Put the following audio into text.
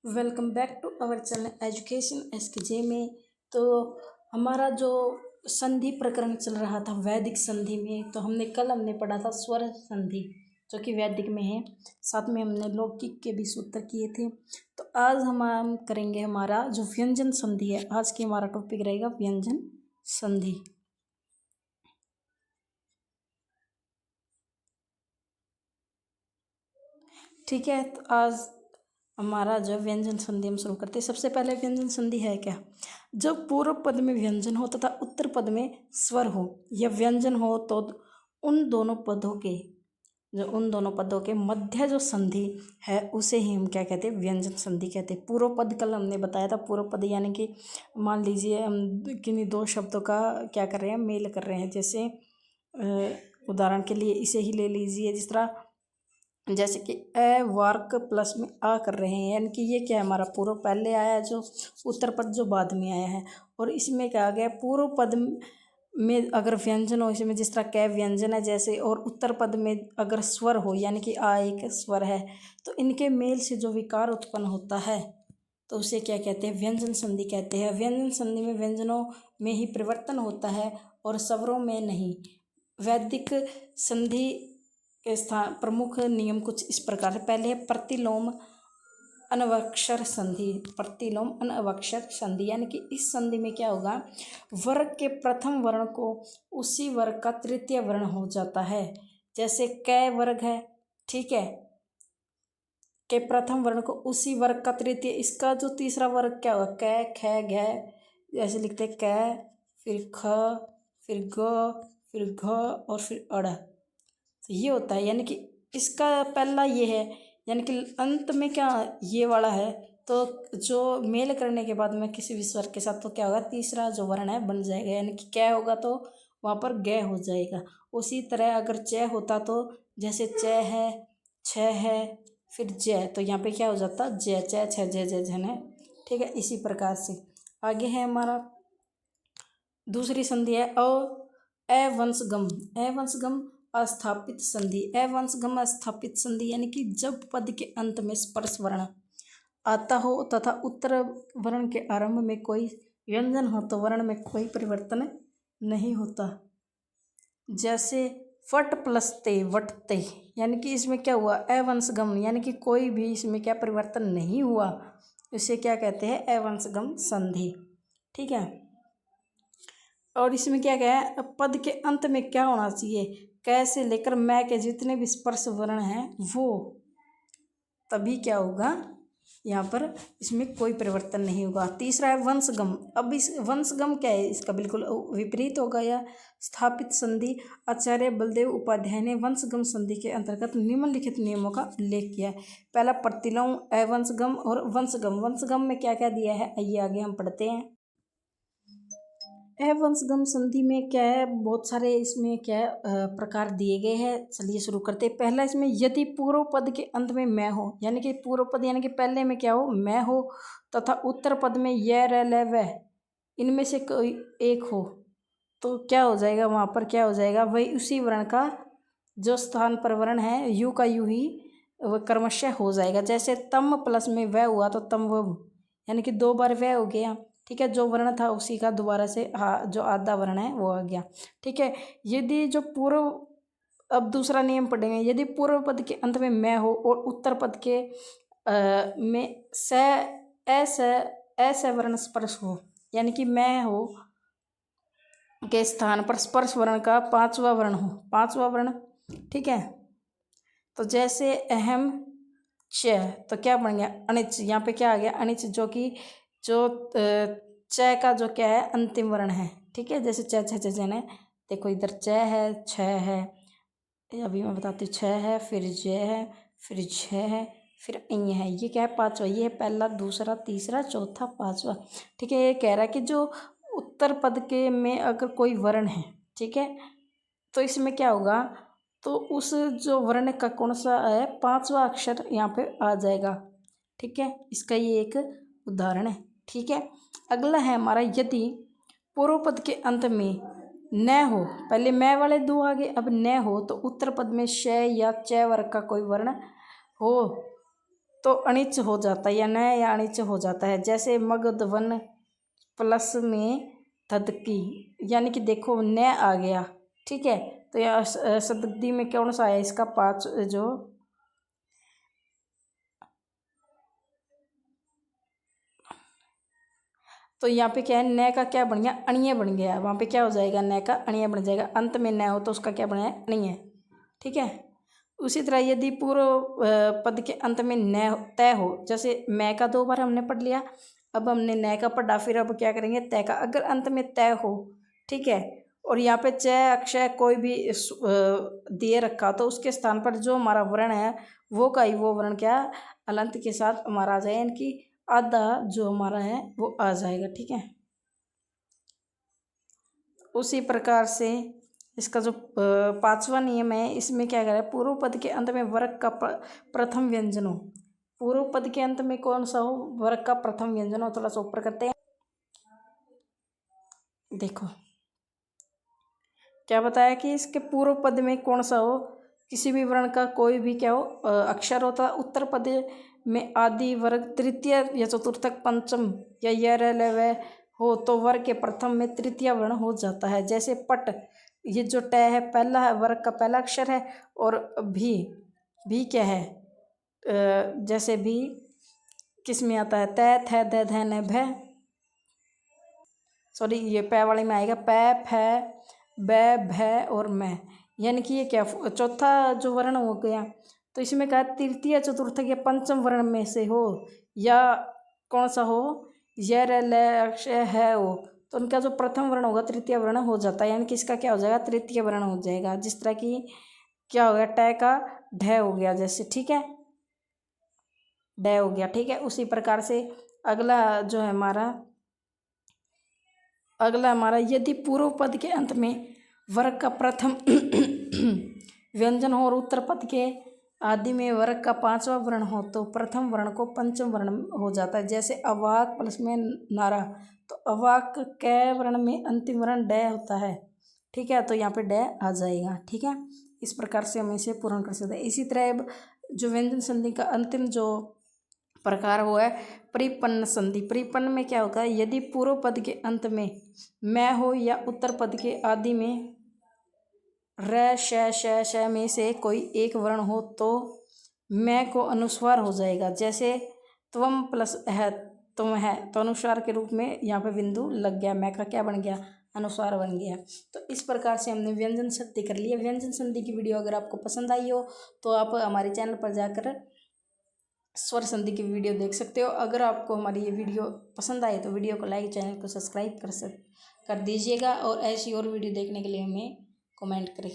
Welcome back to our channel education SK में। तो हमारा जो संधि प्रकरण चल रहा था वैदिक संधि में, तो हमने पढ़ा था स्वर संधि जो कि वैदिक में है। साथ में हमने लौकिक के भी सूत्र किए थे। तो आज हम करेंगे हमारा जो व्यंजन संधि है। आज की हमारा टॉपिक रहेगा व्यंजन संधि। ठीक है, तो आज हमारा जो व्यंजन संधि हम शुरू करते हैं। सबसे पहले व्यंजन संधि है क्या? जब पूर्व पद में व्यंजन हो तथा उत्तर पद में स्वर हो या व्यंजन हो तो उन दोनों पदों के मध्य जो संधि है उसे ही हम क्या कहते हैं? व्यंजन संधि कहते हैं। पूर्व पद कल हमने बताया था। पूर्व पद यानी कि मान लीजिए हम किन्हीं दो शब्दों का क्या कर रहे हैं? मेल कर रहे हैं। जैसे उदाहरण के लिए इसे ही ले लीजिए, जिस तरह जैसे कि ए वर्क प्लस में आ कर रहे हैं, यानी कि ये क्या है? हमारा पूर्व पहले आया है, जो उत्तर पद जो बाद में आया है। और इसमें क्या आ गया? पूर्व पद में अगर व्यंजन हो, इसमें जिस तरह कै व्यंजन है जैसे, और उत्तर पद में अगर स्वर हो यानी कि आ एक स्वर है, तो इनके मेल से जो विकार उत्पन्न होता है तो उसे क्या कहते हैं? व्यंजन संधि कहते हैं। व्यंजन संधि में व्यंजनों में ही परिवर्तन होता है और स्वरों में नहीं। वैदिक संधि के स्थान प्रमुख नियम कुछ इस प्रकार है। पहले है प्रतिलोम अनवक्षर संधि। प्रतिलोम अनवक्षर संधि यानी कि इस संधि में क्या होगा? वर्ग के प्रथम वर्ण को उसी वर्ग का तृतीय वर्ण हो जाता है। जैसे कै वर्ग है, ठीक है, के प्रथम वर्ण को उसी वर्ग का तृतीय, इसका जो तीसरा वर्ग क्या होगा? कै ख घ, जैसे लिखते कै, फिर ख, फिर ग, फिर घ और फिर अड़। तो ये होता है, यानी कि इसका पहला ये है, यानी कि अंत में क्या ये वाला है, तो जो मेल करने के बाद में किसी भी स्वर के साथ तो क्या होगा? तीसरा जो वर्ण है बन जाएगा, यानी कि क्या होगा तो वहाँ पर ग हो जाएगा। उसी तरह अगर च होता तो जैसे च है, छ है, फिर ज, तो यहाँ पे क्या हो जाता? ज, च छ ज ज झन है। ठीक है, इसी प्रकार से आगे है हमारा दूसरी संधि है अवंशगम। अवंशगम अस्थापित संधि। अवंशगम अस्थापित संधि यानी कि जब पद के अंत में स्पर्श वर्ण आता हो तथा उत्तर वर्ण के आरंभ में कोई व्यंजन हो तो वर्ण में कोई परिवर्तन नहीं होता। जैसे फट प्लस ते वटते, यानी कि इसमें क्या हुआ? अवंशगम, यानी कि कोई भी इसमें क्या परिवर्तन नहीं हुआ, इसे क्या कहते हैं? अवंशगम संधि। ठीक है, और इसमें क्या है? पद के अंत में क्या होना चाहिए? कै से लेकर मैं के जितने भी स्पर्श वर्ण हैं वो, तभी क्या होगा? यहाँ पर इसमें कोई परिवर्तन नहीं होगा। तीसरा है वंशगम। अब इस वंशगम क्या है? इसका बिल्कुल विपरीत होगा। यह स्थापित संधि। आचार्य बलदेव उपाध्याय ने वंशगम संधि के अंतर्गत निम्नलिखित नियमों का उल्लेख किया है। पहला प्रतिलोम, अवंशगम और वंशगम। वंशगम में क्या क्या दिया है आइए आगे हम पढ़ते हैं। अवंशगम संधि में क्या है? बहुत सारे इसमें क्या है प्रकार दिए गए हैं। चलिए शुरू करते हैं। पहला इसमें यदि पूर्व पद के अंत में मैं हो, यानी कि पूर्व पद यानी कि पहले में क्या हो? मैं हो, तथा उत्तर पद में य र ल व इनमें से कोई एक हो, तो क्या हो जाएगा? वहाँ पर क्या हो जाएगा? वही उसी वर्ण का जो स्थान पर वर्ण है यू का यू ही वह क्रमशः हो जाएगा। जैसे तम प्लस में वह हुआ तो तम वह, यानी कि दो बार वह हो गया। ठीक है, जो वर्ण था उसी का दोबारा से जो आधा वर्ण है वो आ गया। ठीक है, यदि जो पूर्व, अब दूसरा नियम पढ़ेंगे। यदि पूर्व पद के अंत में मैं हो और उत्तर पद के में ऐसे वर्ण स्पर्श हो, यानी कि मैं हो के स्थान पर स्पर्श वर्ण का पांचवा वर्ण हो, पांचवा वर्ण। ठीक है, तो जैसे अहम च, तो क्या बन गया? अनिच। यहाँ पे क्या आ गया? अनिच, जो कि जो च का जो क्या है? अंतिम वर्ण है। ठीक है, जैसे च छ जन है, देखो इधर च है, छ है, अभी मैं बताती हूँ। छ है, फिर ज है, फिर झ है, फिर इ है। ये क्या है? पांचवा। ये है पहला, दूसरा, तीसरा, चौथा, पांचवा। ठीक है, ये कह रहा है कि जो उत्तर पद के में अगर कोई वर्ण है, ठीक है, तो इसमें क्या होगा? तो उस जो वर्ण का कौन सा है? पांचवा अक्षर यहाँ पे आ जाएगा। ठीक है, इसका ये एक उदाहरण है। ठीक है, अगला है हमारा यदि पूर्व पद के अंत में न हो, पहले मैं वाले दो आगे, अब न हो, तो उत्तर पद में श या च वर्ग का कोई वर्ण हो तो अणिच हो जाता है या न या अणिच हो जाता है। जैसे मगध वन प्लस में थदकी, यानी कि देखो न आ गया, ठीक है। तो यहाँ सदगदी में कौन सा है इसका 5 जो तो यहाँ पे क्या है न का क्या बन गया अणीय बन गया। वहाँ पे क्या हो जाएगा न का अणीय बन जाएगा। अंत में न हो तो उसका क्या बना है अणीय, ठीक है। उसी तरह यदि पूर्व पद के अंत में न तय हो, जैसे मैं का 2 बार हमने पढ़ लिया, अब हमने न का पढ़ा, फिर अब क्या करेंगे तय का। अगर अंत में तय हो, ठीक है, और यहाँ पे च अक्षय कोई भी दिए रखा तो उसके स्थान पर जो हमारा वर्ण है वो का ही वो वर्ण क्या अलंत के साथ हमारा आ जाए, यानी कि आधा जो हमारा है वो आ जाएगा, ठीक है। उसी प्रकार से इसका जो 5वां नियम है, इसमें क्या करें पूर्व पद के अंत में वर्ग का प्रथम व्यंजन हो। पूर्व पद के अंत में कौन सा हो वर्ग का प्रथम व्यंजन हो। थोड़ा सा ऊपर करते हैं, देखो क्या बताया कि इसके पूर्व पद में कौन सा हो किसी भी वर्ण का कोई भी क्या हो अक्षर होता। उत्तर पद में आदि वर्ग तृतीय या चतुर्थक पंचम या य ल व हो तो वर्ग के प्रथम में तृतीय वर्ण हो जाता है। जैसे पट, ये जो ट है पहला है वर्ग का पहला अक्षर है, और भी क्या है जैसे भी किस में आता है तै थ द ध न भ, सॉरी ये पै वाले में आएगा पै फ ब भ और मैं, यानी कि ये क्या चौथा जो वर्ण हो गया। तो इसमें कहा तृतीय चतुर्थक या पंचम वर्ण में से हो या कौन सा हो य र ल अक्षय है हो तो उनका जो प्रथम वर्ण होगा तृतीय वर्ण हो जाता है, यानी कि इसका क्या हो जाएगा तृतीय वर्ण हो जाएगा। जिस तरह की क्या हो गया ट का ढ हो गया जैसे, ठीक है, ढ हो गया, ठीक है। उसी प्रकार से अगला जो है हमारा यदि पूर्व पद के अंत में वर्ग का प्रथम व्यंजन हो और उत्तर पद के आदि में वर्ग का 5वां वर्ण हो तो प्रथम वर्ण को पंचम वर्ण हो जाता है। जैसे अवाक प्लस में नारा, तो अवाक क वर्ण में अंतिम वर्ण ड होता है, ठीक है, तो यहाँ पे ड आ जाएगा, ठीक है। इस प्रकार से हम इसे पूर्ण कर सकते हैं। इसी तरह अब जो व्यंजन संधि का अंतिम जो प्रकार वो है परिपन्न संधि। परिपन्न में क्या होगा यदि पूर्व पद के अंत में मैं हो या उत्तर पद के आदि में र श में से कोई एक वर्ण हो तो मैं को अनुस्वार हो जाएगा। जैसे त्वम प्लस है तुम है तो अनुस्वार के रूप में यहाँ पे बिंदु लग गया, मैं का क्या बन गया अनुस्वार बन गया। तो इस प्रकार से हमने व्यंजन संधि कर लिया। व्यंजन संधि की वीडियो अगर आपको पसंद आई हो तो आप हमारे चैनल पर जाकर स्वर संधि की वीडियो देख सकते हो। अगर आपको हमारी ये वीडियो पसंद आए तो वीडियो को लाइक, चैनल को सब्सक्राइब कर दीजिएगा और ऐसी और वीडियो देखने के लिए हमें कमेंट करें।